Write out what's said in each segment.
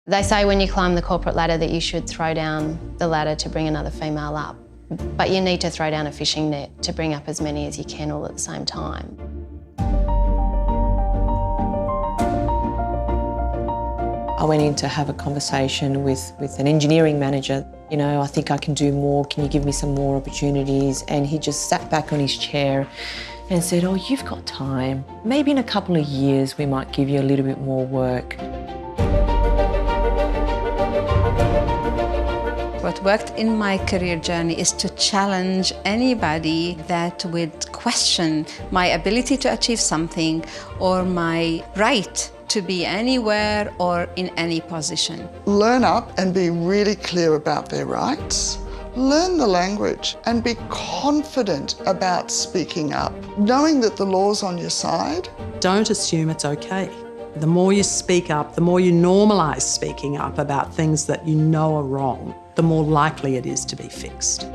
They say when you climb the corporate ladder that you should throw down the ladder to bring another female up, but you need to throw down a fishing net to bring up as many as you can all at the same time. I went in to have a conversation with an engineering manager. You know, I think I can do more, can you give me some more opportunities? And he just sat back on his chair and said, oh, you've got time. Maybe in a couple of years we might give you a little bit more work. What worked in my career journey is to challenge anybody that would question my ability to achieve something or my right to be anywhere or in any position. Learn up and be really clear about their rights. Learn the language and be confident about speaking up, knowing that the law's on your side. Don't assume it's okay. The more you speak up, the more you normalise speaking up about things that you know are wrong, the more likely it is to be fixed.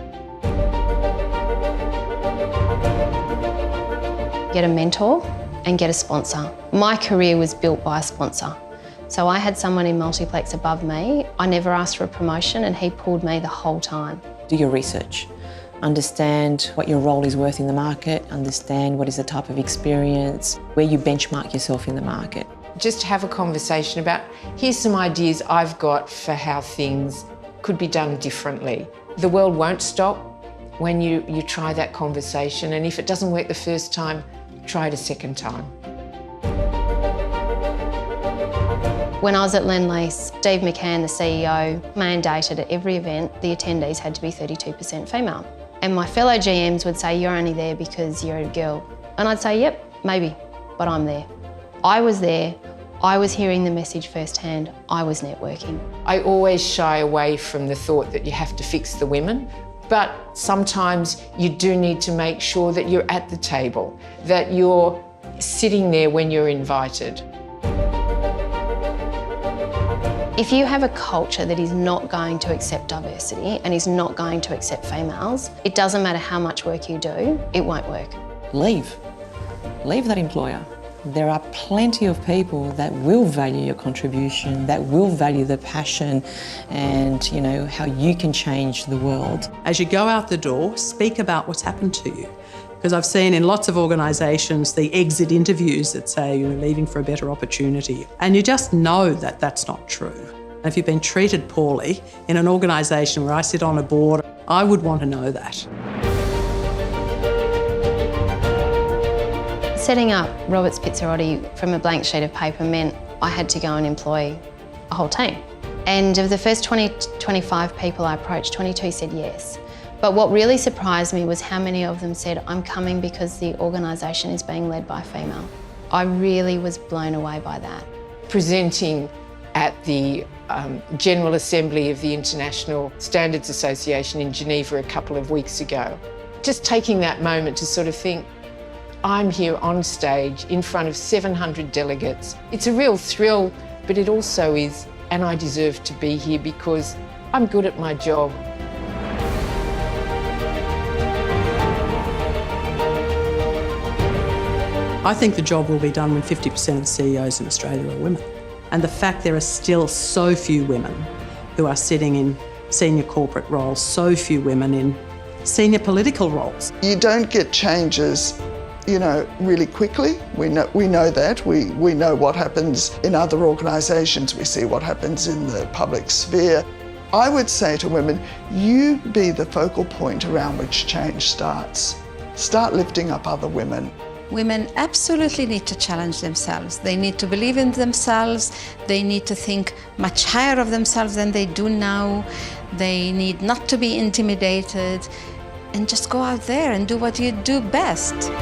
Get a mentor and get a sponsor. My career was built by a sponsor. So I had someone in multiplex above me. I never asked for a promotion and he pulled me the whole time. Do your research. Understand what your role is worth in the market, understand what is the type of experience, where you benchmark yourself in the market. Just have a conversation about, here's some ideas I've got for how things could be done differently. The world won't stop when you try that conversation, and if it doesn't work the first time, try it a second time. When I was at Lendlease, Steve McCann, the CEO, mandated at every event the attendees had to be 32% female. And my fellow GMs would say, you're only there because you're a girl. And I'd say, yep, maybe, but I'm there. I was there, I was hearing the message firsthand, I was networking. I always shy away from the thought that you have to fix the women, but sometimes you do need to make sure that you're at the table, that you're sitting there when you're invited. If you have a culture that is not going to accept diversity and is not going to accept females, it doesn't matter how much work you do, it won't work. Leave. Leave that employer. There are plenty of people that will value your contribution, that will value the passion and, you know, how you can change the world. As you go out the door, speak about what's happened to you. Because I've seen in lots of organisations the exit interviews that say you're leaving for a better opportunity. And you just know that that's not true. And if you've been treated poorly in an organisation where I sit on a board, I would want to know that. Setting up Robert's Pizzarotti from a blank sheet of paper meant I had to go and employ a whole team. And of the first 25 people I approached, 22 said yes. But what really surprised me was how many of them said, I'm coming because the organisation is being led by a female. I really was blown away by that. Presenting at the General Assembly of the International Standards Association in Geneva a couple of weeks ago, just taking that moment to sort of think, I'm here on stage in front of 700 delegates. It's a real thrill, but it also is, and I deserve to be here because I'm good at my job. I think the job will be done when 50% of the CEOs in Australia are women. And the fact there are still so few women who are sitting in senior corporate roles, so few women in senior political roles. You don't get changes, you know, really quickly. We know that. We know what happens in other organisations. We see what happens in the public sphere. I would say to women, you be the focal point around which change starts. Start lifting up other women. Women absolutely need to challenge themselves. They need to believe in themselves. They need to think much higher of themselves than they do now. They need not to be intimidated and just go out there and do what you do best.